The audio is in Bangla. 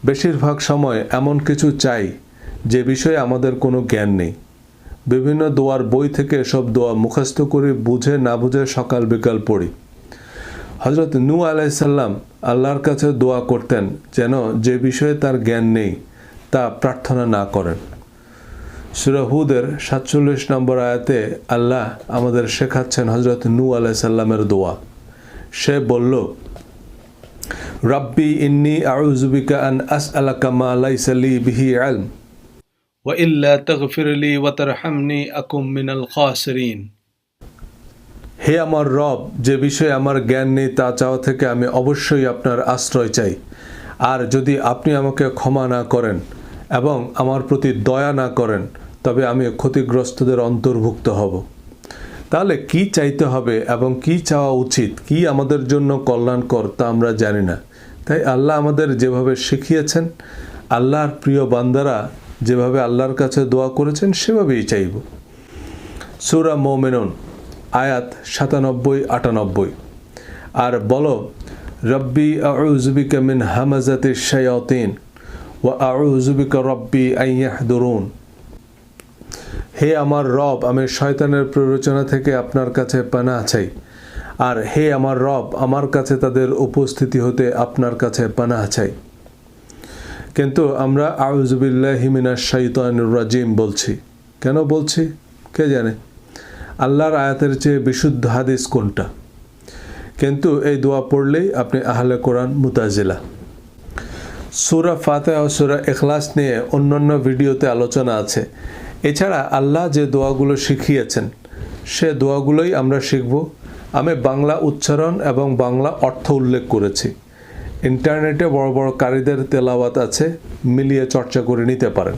বেশিরভাগ সময় এমন কিছু চাই যে বিষয়ে আমাদের কোনো জ্ঞান নেই। বিভিন্ন দোয়ার বই থেকে এসব দোয়া মুখস্থ করে বুঝে না বুঝে সকাল বিকাল পড়ি। হযরত নূহ আলাইহিস সালাম আল্লাহর কাছে দোয়া করতেন যেন যে বিষয়ে তার জ্ঞান নেই তা প্রার্থনা না করেন। সূরা হুদের ৪৭ নম্বর আয়াতে আল্লাহ আমাদের শেখাচ্ছেন হযরত নূহ আলাইহিস সালামের দোয়া। সে বলল, রাব্বি ইন্নী আউযু বিকা আন আসআলাকা মা লাইসা লি বিহি ইলম ওয়া ইল্লা তাগফির লি ওয়া তারহামনি আকুম মিনাল খাসিরিন। হে আমার রব, যে বিষয়ে আমার জ্ঞান নেই তা চাওয়া থেকে আমি অবশ্যই আপনার আশ্রয় চাই। আর যদি আপনি আমাকে ক্ষমা না করেন এবং আমার প্রতি দয়া না করেন তবে আমি ক্ষতিগ্রস্তদের অন্তর্ভুক্ত হব। তাহলে কি চাইতে হবে এবং কি চাওয়া উচিত, কি আমাদের জন্য কল্যাণকর তা আমরা জানি না। তাই আল্লাহ আমাদের যেভাবে শিখিয়েছেন, আল্লাহর প্রিয় বান্দারা যেভাবে আল্লাহর কাছে দোয়া করেছেন সেভাবেই চাইব। সূরা মুমিনুন আয়াত ৯৭-৯৮। আর বলো, রব্বি আউযু বিকা মিন হামাযাতিশ শায়াতিন ওয়া আউযু বিকা রব্বি আন ইয়াহদুরুন। হে আমার রব, আমি শয়তানের প্ররোচনা থেকে আপনার কাছে পানাহ চাই। আর হে আমার রব, আমার কাছে তাদের উপস্থিতি হতে আপনার কাছে পানাহ চাই। কিন্তু আমরা আউযু বিল্লাহি মিনাশ শাইতানির রাজিম বলছি। কেন বলছি কে জানে? আল্লাহর আয়াতের চেয়ে বিশুদ্ধ হাদিস কোনটা? কিন্তু এই দোয়া পড়লেই আপনি আহলে কোরআন মুতাজিলা। সূরা ফাতিহা ও সূরা ইখলাস নিয়ে অন্যান্য ভিডিওতে আলোচনা আছে। এছাড়া আল্লাহ যে দোয়াগুলো শিখিয়েছেন সে দোয়াগুলোই আমরা শিখব। আমি বাংলা উচ্চারণ এবং বাংলা অর্থ উল্লেখ করেছি। ইন্টারনেটে বড় বড় কারীদের তেলাওয়াত আছে, মিলিয়ে চর্চা করে নিতে পারেন।